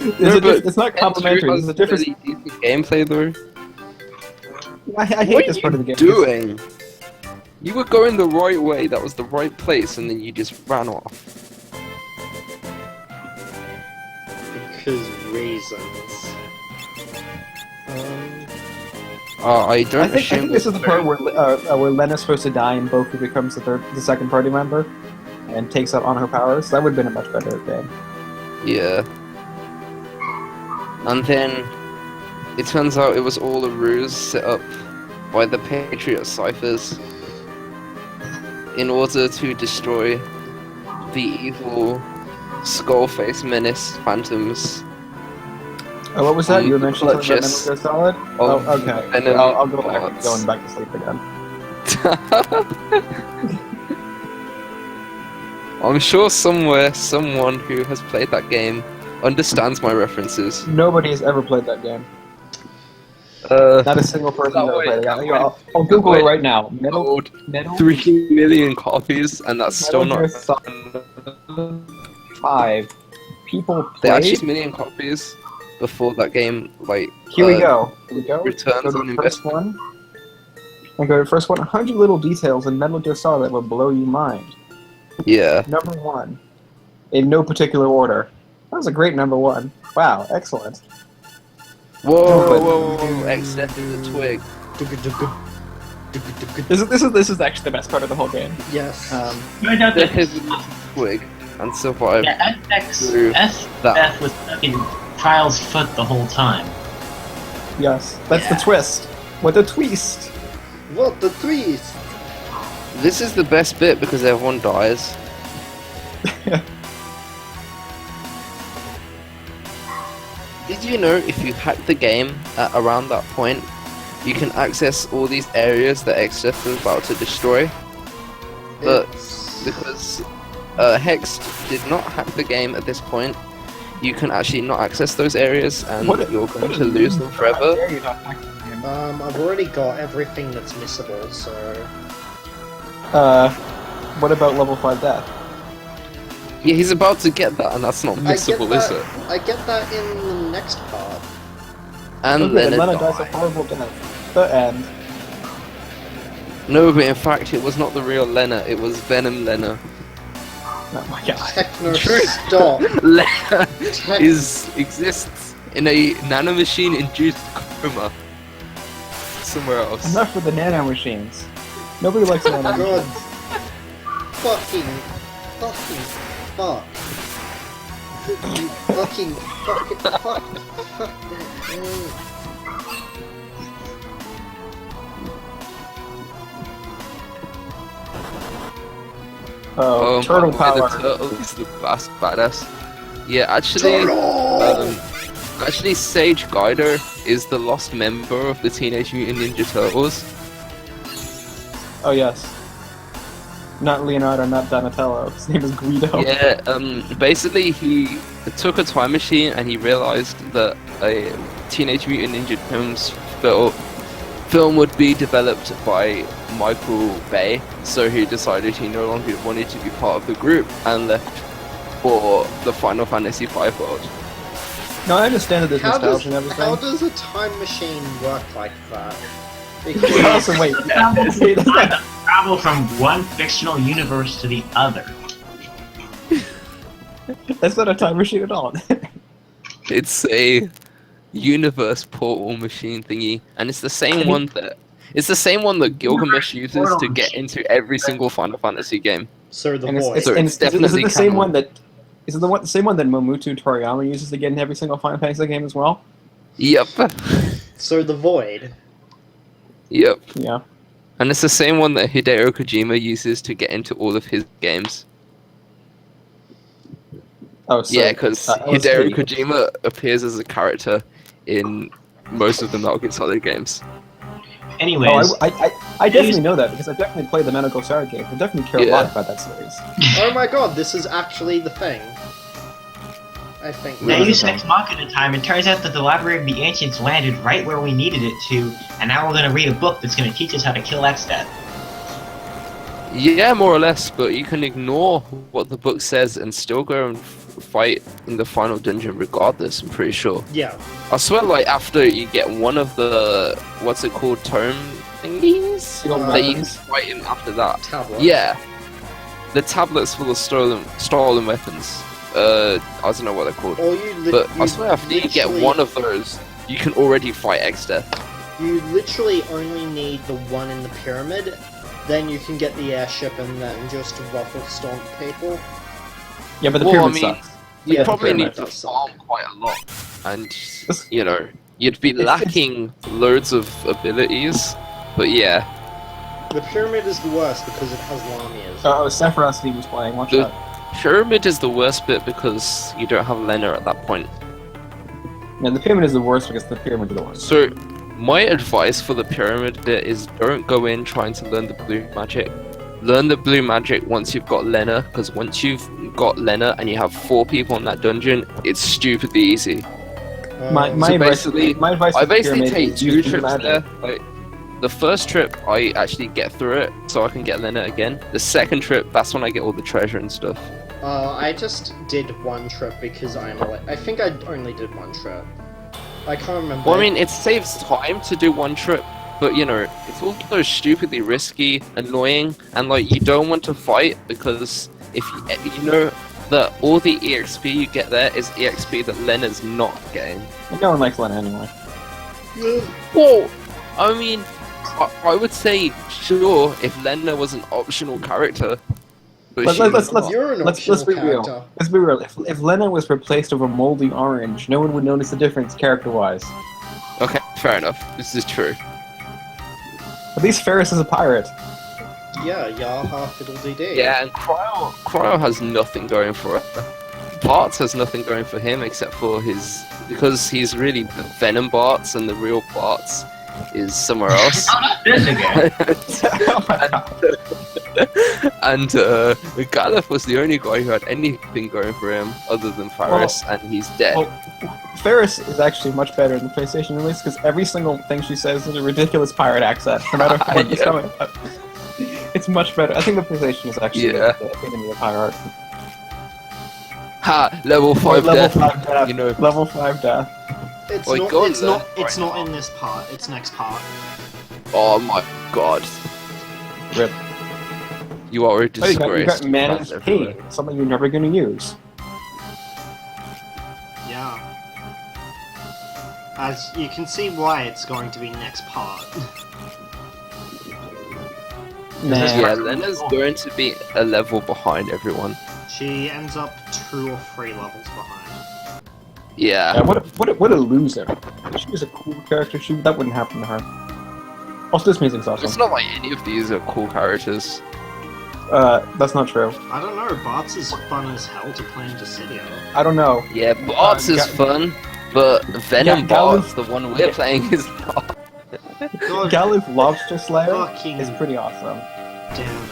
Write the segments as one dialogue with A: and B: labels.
A: It's not complimentary. There's a difference.
B: Gameplay though.
A: I hate
B: What
A: this
B: are
A: part
B: you
A: of the game.
B: doing? You were going the right way. That was the right place, and then you just ran off.
C: Because reasons.
B: I don't
A: I think
B: assume
A: this is the part where Lena's supposed to die and Boku becomes the second party member and takes up on her powers. That would have been a much better game.
B: Yeah. And then it turns out it was all a ruse set up by the Patriot Ciphers in order to destroy the evil Skullface Menace Phantoms.
A: Oh, what was that? You were mentioning something about
B: Clutches.
A: Metal Gear Solid?
B: Oh,
A: okay.
B: Venom
A: I'll go back.
B: parts.
A: Going back to sleep again.
B: I'm sure somewhere, someone who has played that game understands my references.
A: Nobody has ever played that game.
B: Not
A: Not a single person has ever
B: wait,
A: played it.
B: wait.
A: I'll Google
B: Wait.
A: it right now.
B: Sold
A: Metal
B: 3 million copies, and that's still
A: Metal
B: not.
A: Gear Solid 5. People
B: They
A: played.
B: actually million copies before that game, like.
A: Here we go. Here we go.
B: Returns
A: Go to
B: on
A: the first
B: investment.
A: one. And go to the first one. 100 little details in Metal Gear Solid that will blow your mind.
B: Yeah.
A: Number 1. In no particular order. That was a great number 1. Wow, excellent.
B: Whoa, Xdeath is a twig.
A: This is actually the best part of the whole game.
C: Yes.
D: I doubt that.
B: Xdeath is a twig and survived.
D: Yeah,
B: through
D: FF was stuck in Trial's foot the whole time.
A: Yes, that's the twist. What a twist!
C: What the twist?
B: This is the best bit because everyone dies. Did you know if you hack the game at around that point, you can access all these areas that Xdeath was about to destroy? But because Hex did not hack the game at this point, you can actually not access those areas, and you're going to lose them forever.
C: I've already got everything that's missable, so...
A: What about level 5 death?
B: Yeah, he's about to get that, and that's not missable, is it?
C: I get that in the next part.
B: And
A: Okay,
B: then it
A: Lena dies a
B: died.
A: horrible death. The end.
B: No, but in fact, it was not the real Lena, it was Venom Lena.
A: Oh my god.
C: Techno,
B: True.
C: stop!
B: Lena exists in a nanomachine-induced coma somewhere else.
A: Enough with the nano machines. Nobody likes nano
C: God.
A: machines.
C: Fucking fuck. You fucking fuck.
A: Oh, turtle
B: my
A: power.
B: God, the turtle is the best badass. Yeah, actually, actually, Sage Guider is the lost member of the Teenage Mutant Ninja Turtles.
A: Oh yes. Not Leonardo, not Donatello. His name is Guido.
B: Yeah, basically he took a time machine and he realized that a Teenage Mutant Ninja Turtles film would be developed by Michael Bay, so he decided he no longer wanted to be part of the group and left for the Final Fantasy V world.
A: No, I understand that there's
C: How
A: nostalgia and everything.
C: how does a time machine work like that?
A: Also, wait.
D: Travel from one fictional universe to the other.
A: That's not a time machine at all.
B: It's a universe portal machine thingy, and it's the same one that Gilgamesh uses to get into every single Final Fantasy game.
C: So the
A: And
C: voice.
B: So it's
A: is it
B: definitely
A: the same
B: canon.
A: one that? Is it the same one that Momotu Toriyama uses to get in every single Final Fantasy game as well?
B: Yep.
C: So the void.
B: Yep.
A: Yeah.
B: And it's the same one that Hideo Kojima uses to get into all of his games.
A: Oh, so,
B: Yeah, because
A: LSD.
B: Hideo Kojima appears as a character in most of the Metal Gear Solid games.
D: Anyways,
A: Oh, I definitely know that because I definitely played the Metal Gear Solid games. I definitely care a lot about that series.
C: Oh my god, this is actually the thing. I think.
D: they used Ex Machina time. It turns out that the Library of the Ancients landed right where we needed it to, and now we're gonna read a book that's gonna teach us how to kill Xdeath.
B: Yeah, more or less, but you can ignore what the book says and still go and fight in the final dungeon regardless, I'm pretty sure.
C: Yeah.
B: I swear, like, after you get one of the, what's it called, tome thingies? That you can fight him after that.
C: Tablet.
B: Yeah. The tablets full of stolen weapons. I don't know what they're called.
C: Or you
B: But I swear, after you get one of those, you can already fight Xdeath.
C: You literally only need the one in the pyramid, then you can get the airship and then just ruffle stomp people.
A: Yeah, but the
B: Well,
A: pyramid
B: I mean,
A: sucks.
B: You
C: Yeah,
B: probably
C: the
B: need
C: pyramid
B: to
C: does suck.
B: farm quite a lot, and you know, you'd be lacking loads of abilities. But yeah,
C: The pyramid is the worst because it has Lamias.
A: Oh, Sephiroth was playing. Watch
B: The-
A: out.
B: pyramid is the worst bit because you don't have Lena at that point.
A: Yeah, the pyramid is the worst because the pyramid is the worst.
B: So, my advice for the pyramid bit is don't go in trying to learn the blue magic. Learn the blue magic once you've got Lena, because once you've got Lena and you have 4 people in that dungeon, it's stupidly easy.
A: My
B: So
A: advice,
B: basically,
A: my advice
B: I
A: for the
B: basically
A: pyramid
B: take
A: is
B: 2
A: use blue
B: trips
A: magic.
B: there. Like, the first trip, I actually get through it, so I can get Lena again. The second trip, that's when I get all the treasure and stuff.
C: I just did one trip because I think I only did one trip. I can't remember.
B: Well, I mean, it saves time to do one trip, but you know, it's also stupidly risky, annoying, and like, you don't want to fight because if you know that all the EXP you get there is EXP that Lena's not getting.
A: No one likes Lena anyway.
B: Well, I mean, I would say, sure, if Lena was an optional character, but
A: Let's-
B: she
A: let's-
B: was
A: let's-
B: not.
C: You're an
A: Let's
C: optional
A: be real.
C: character.
A: Let's be real. If Lena was replaced with a moldy orange, no one would notice the difference character-wise.
B: Okay, fair enough. This is true.
A: At least Ferris is a pirate.
C: Yeah, yaha fiddle dee dee.
B: Yeah, and Cryo has nothing going for her. Bartz has nothing going for him except for because he's really Venom Bartz and the real Bartz is somewhere else.
D: Oh, not this again.
A: Oh my god.
B: And Galef was the only guy who had anything going for him other than Faris, and he's dead.
A: Well, Ferris is actually much better in the PlayStation release because every single thing she says is a ridiculous pirate accent, no matter what it's
B: Yeah.
A: coming up. It's much better. I think the PlayStation is actually
B: Yeah.
A: the enemy of pirate.
B: Ha! Level 5
A: Level
B: death.
A: 5 death.
B: You know.
A: Level 5 death.
C: It's
B: Like,
C: not.
B: go
C: It's
B: there
C: not. It's
B: right
C: not
B: now.
C: in this part. It's next part.
B: Oh my god.
A: Rip.
B: You are a
A: Oh, you
B: disgrace.
A: got Mana's
B: That's everywhere.
A: Pain, something you're never going to use.
C: Yeah. As you can see why it's going to be next part.
A: Nah.
B: Yeah, Lena's going to be a level behind everyone.
C: She ends up 2 or 3 levels behind.
A: Yeah,
B: Yeah.
A: what a loser. If she was a cool character, that wouldn't happen to her. Also, this music's awesome.
B: It's not like any of these are cool characters.
A: That's not true.
C: I don't know, Bart's is fun as hell to play in Dissidio.
A: I don't know.
B: Yeah, Bart's is fun, but Venom
A: Galuf-
B: Bart's, the one we're playing, is not.
C: God
A: Galuf Lobster Slayer
C: fucking
A: is pretty awesome.
C: damn it.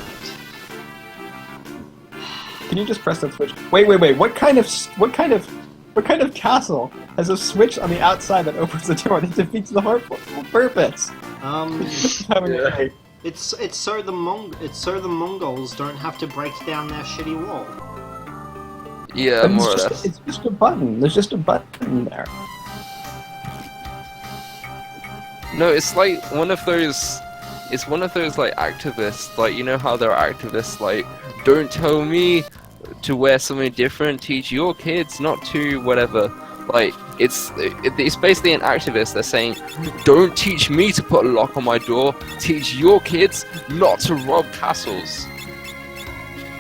A: Can you just press that switch? Wait. What kind of castle has a switch on the outside that opens the door that defeats the whole purpose? Having
B: Yeah.
A: a-
C: It's so the Mongols don't have to break down their shitty wall.
B: Yeah,
A: And
B: more or less.
A: it's just a button. There's just a button there.
B: No, it's like one of those. It's one of those like activists. Like, you know how there are activists like, don't tell me to wear something different. Teach your kids not to whatever. Like, it's basically an activist. They're saying, don't teach me to put a lock on my door. Teach your kids not to rob castles.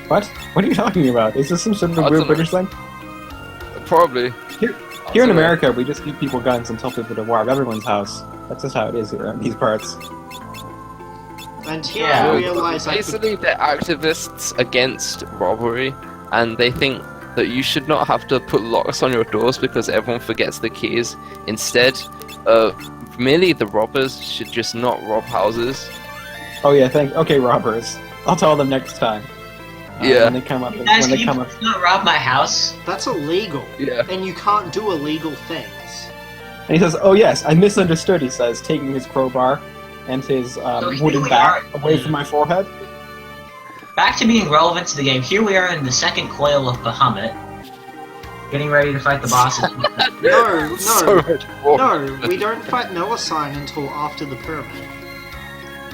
A: What? What are you talking about? Is this some sort of
B: I
A: a weird
B: don't know.
A: British thing?
B: Probably.
A: Here in America, we just give people guns and tell people to warp everyone's house. That's just how it is here in these parts.
C: And here
D: Yeah.
C: I realize I could,
B: Basically, they're activists against robbery, and they think that you should not have to put locks on your doors because everyone forgets the keys. Instead, merely the robbers should just not rob houses.
A: Oh yeah, okay, robbers. I'll tell them next time.
B: Yeah.
A: When they come up.
D: Guys,
A: When
D: can
A: they
D: you
A: come up.
D: please not rob my house?
C: that's illegal.
B: Yeah.
C: And you can't do illegal things.
A: And he says, "Oh yes, I misunderstood." He says, taking his crowbar and his
D: So he
A: wooden
D: really
A: bat
D: are-
A: away from my forehead.
D: back to being relevant to the game. Here we are in the second coil of Bahamut, getting ready to fight the bosses.
C: No,
B: So much more.
C: no, we don't fight Melusine until after the pyramid.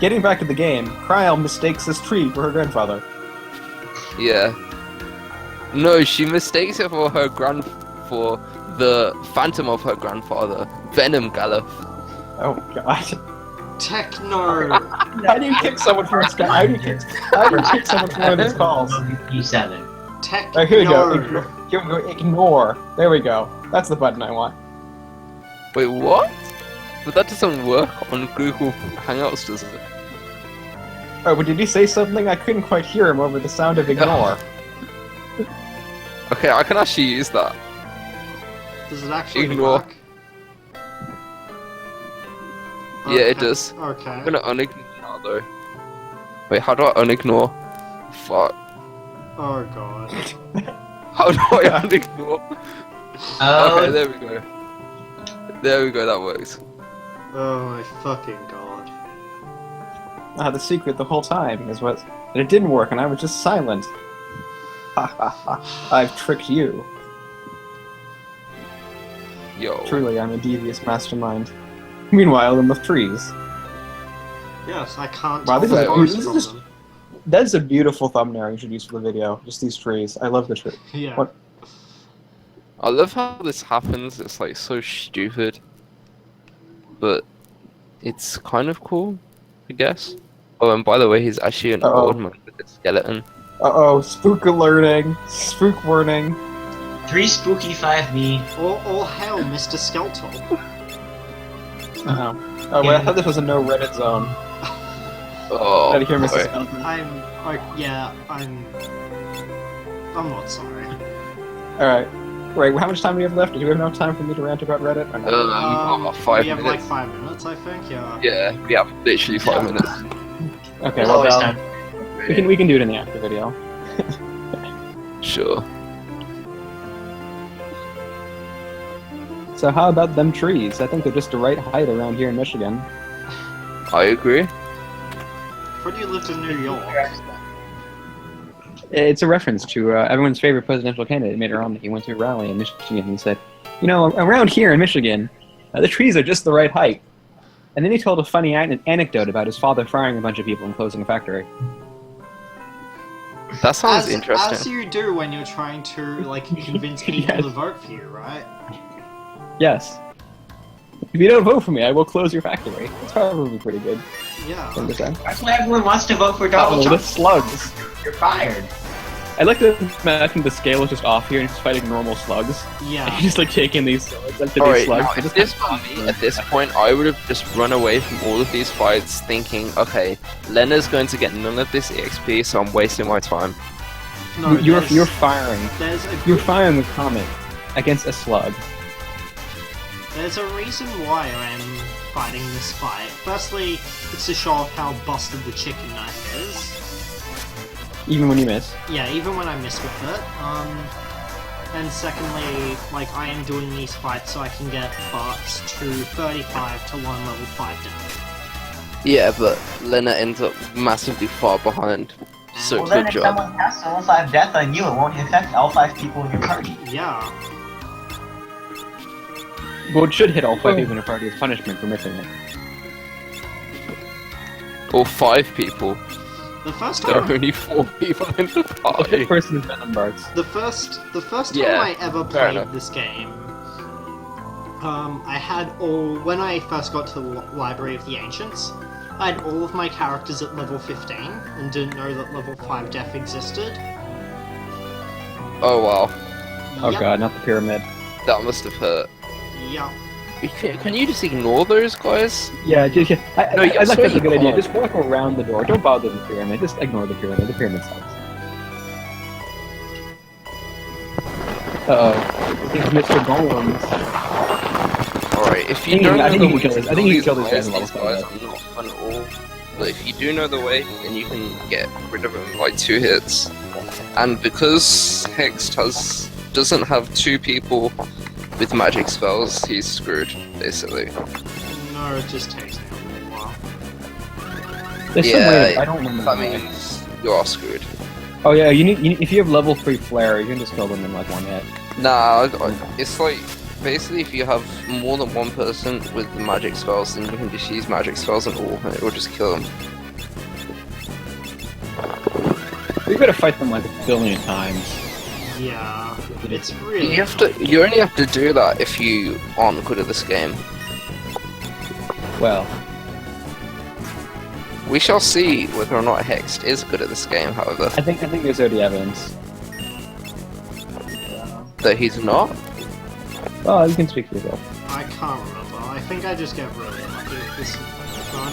A: Getting back to the game, Kryl mistakes this tree for her grandfather.
B: Yeah. No, she mistakes it for for the phantom of her grandfather, Venom Gallop.
A: Oh god.
C: Techno!
A: How do you kick someone from a How do you kick someone from one of these calls?
D: P7.
C: Techno!
A: Alright, here we go. Here we go. Ignore. There we go. That's the button I want.
B: Wait, what? But that doesn't work on Google Hangouts, does it?
A: Oh, but did you say something? I couldn't quite hear him over the sound of ignore.
B: Okay, I can actually use that.
C: Does it actually
B: Ignore.
C: work?
B: Yeah, it does.
C: Okay.
B: I'm gonna unignore now, though. Wait, how do I unignore? Fuck.
C: Oh god.
B: How do I unignore?
D: Oh,
B: Okay, there we go. There we go, that works.
C: Oh my fucking god.
A: The secret the whole time is that it didn't work and I was just silent. Ha ha ha. I've tricked you.
B: Yo.
A: Truly, I'm a devious mastermind. Meanwhile, in the trees.
C: Yes, I can't
A: Wow,
C: tell
A: this
C: the
A: is-
C: forest
A: this
C: from
A: is-
C: them.
A: That's a beautiful thumbnail you should use for the video. Just these trees. I love the tree.
C: Yeah.
A: What?
B: I love how this happens, it's like so stupid. But it's kind of cool, I guess. Oh, and by the way, he's actually an
A: Uh-oh.
B: old man with a skeleton.
A: Uh-oh, spook alerting. Spook warning.
D: 3 spooky 5B.
C: All hail, Mr. Skeletor.
A: Uh-oh. Oh, wait, I thought this was a no Reddit zone.
B: Oh,
A: Gotta hear Mr.
B: boy.
A: Skeleton.
C: I'm not sorry.
A: Alright. Wait, how much time do we have left? Do we have enough time for me to rant about Reddit? Or not?
B: About 5
C: we have
B: minutes.
C: like 5 minutes, I think, yeah.
B: Yeah, we have literally 5 minutes.
A: Okay,
D: There's
A: well,
D: always
A: Val,
D: time.
A: we can do it in the after video.
B: Sure.
A: So how about them trees? I think they're just the right height around here in Michigan.
B: I agree.
C: Freddie lived in New York.
A: It's a reference to everyone's favorite presidential candidate Mitt Romney. He went to a rally in Michigan and he said, you know, around here in Michigan, the trees are just the right height. And then he told a funny anecdote about his father firing a bunch of people and closing a factory.
B: That sounds
C: As
B: interesting.
C: you do when you're trying to, like, convince people
A: Yes.
C: to vote for you, right?
A: Yes. If you don't vote for me, I will close your factory. That's probably pretty good
C: Yeah.
A: thing to say.
D: That's why everyone wants to vote for Donald
A: Oh, the
D: Trump.
A: slugs.
D: You're fired.
A: I like to imagine the scale is just off here and he's fighting normal slugs.
C: Yeah.
A: He's just like taking these swords into these
B: Alright,
A: slugs.
B: now,
A: They just
B: at this point, I would have just run away from all of these fights thinking, okay, Lena's going to get none of this EXP, so I'm wasting my time.
C: No,
A: you're
C: there's-
A: firing.
C: There's a
A: You're
C: good-
A: firing the comet against a slug.
C: There's a reason why I'm fighting this fight. Firstly, it's to show off how busted the chicken knife is.
A: Even when you miss.
C: Yeah, even when I miss with it. And secondly, like, I am doing these fights so I can get buffs to 35 to 1 level 5 down.
B: Yeah, but Lena ends up massively far behind. So
E: Well, then
B: good
E: if
B: job.
E: someone casts level 5 death on you, it won't affect all 5 people in your party.
C: Yeah.
A: Well, it should hit all 5 people in your party as punishment for missing it.
B: Or 5 people.
C: The first
B: There are
C: time
B: only 4 people in the
A: The
B: party.
A: fifth person is Venom Barts.
C: the first time
B: Yeah,
C: I ever
B: fair
C: played
B: enough.
C: this game, I had when I first got to the Library of the Ancients, I had all of my characters at level 15 and didn't know that level 5 death existed.
B: Oh wow,
A: Oh
C: Yep.
A: god, not the pyramid.
B: that must have hurt.
C: Yep.
B: Can you just ignore those guys?
A: Yeah, just, yeah. I
B: No,
A: like
B: I swear
A: that's a
B: you
A: good idea.
B: can't.
A: Just walk around the door. Don't bother the pyramid. Just ignore the pyramid. The pyramid sucks. Uh-oh. I think Mr. Golems.
B: Alright, if you
A: I think
B: don't
A: he- I
B: know
A: think
B: the
A: he
B: way
A: killed
B: to
A: his- I think he
B: these
A: killed his
B: guys,
A: guys in
B: these
A: level
B: guys
A: five.
B: are not fun at all. But if you do know the way, then you can get rid of them in like 2 hits. And because Hex doesn't have 2 people with magic spells, he's screwed, basically.
C: No, it just takes me a little while.
A: There's some way
B: Yeah,
A: to, I don't remember.
B: That
A: the way.
B: means you are screwed.
A: Oh yeah, if you have level 3 flare, you can just kill them in like one hit.
B: Nah, it's like basically if you have more than one person with the magic spells, then you can just use magic spells on all, and it will just kill them.
A: We gotta fight them like a billion times.
C: Yeah, it's really.
B: You only have to do that if you aren't good at this game.
A: Well,
B: We shall see whether or not Hexed is good at this game, however.
A: I think there's already evidence.
B: That he's not?
A: Oh, you can speak for yourself.
C: I can't remember. I think I just get really lucky with this gun.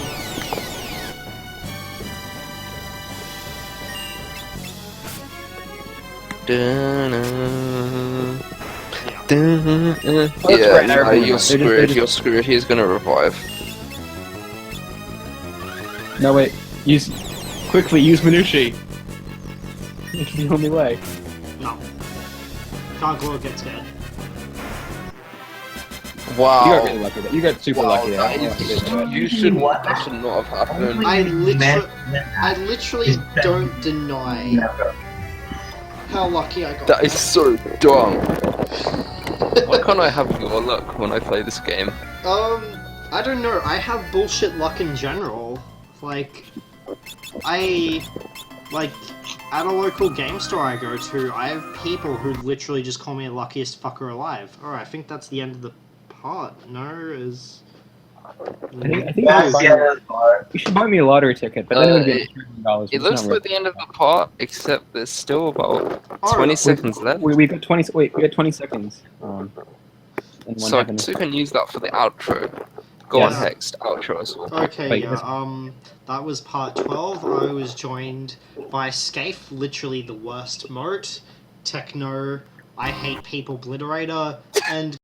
B: Yeah, no,
A: everyone.
B: you're screwed, you're screwed, he's gonna revive.
A: No wait, quickly use Minushi. It's the only way.
C: No. Can't glow gets dead.
B: Wow.
A: You got really lucky. You got super lucky there. I don't know what you did to it.
B: That should not have happened.
C: I literally don't deny how lucky I got.
B: That is so dumb. Why can't I have your luck when I play this game?
C: I don't know. I have bullshit luck in general. Like, at a local game store I go to, I have people who literally just call me the luckiest fucker alive. Alright, I think that's the end of the part. No, is...
A: I think
E: That's the end of the part.
A: you should buy me a lottery ticket, but then it would be $100.
B: It looks like the end of the part, except there's still about 20 seconds left.
A: We got 20. Wait, we got 20 seconds. And one
B: So I
A: happened.
B: can use that for the outro. Go
A: Yes.
B: on, Hexed, outro as well.
C: Okay,
A: Wait,
C: yeah, that was part 12. I was joined by Scathe, literally the worst moat, Techno, I Hate People Obliterator, and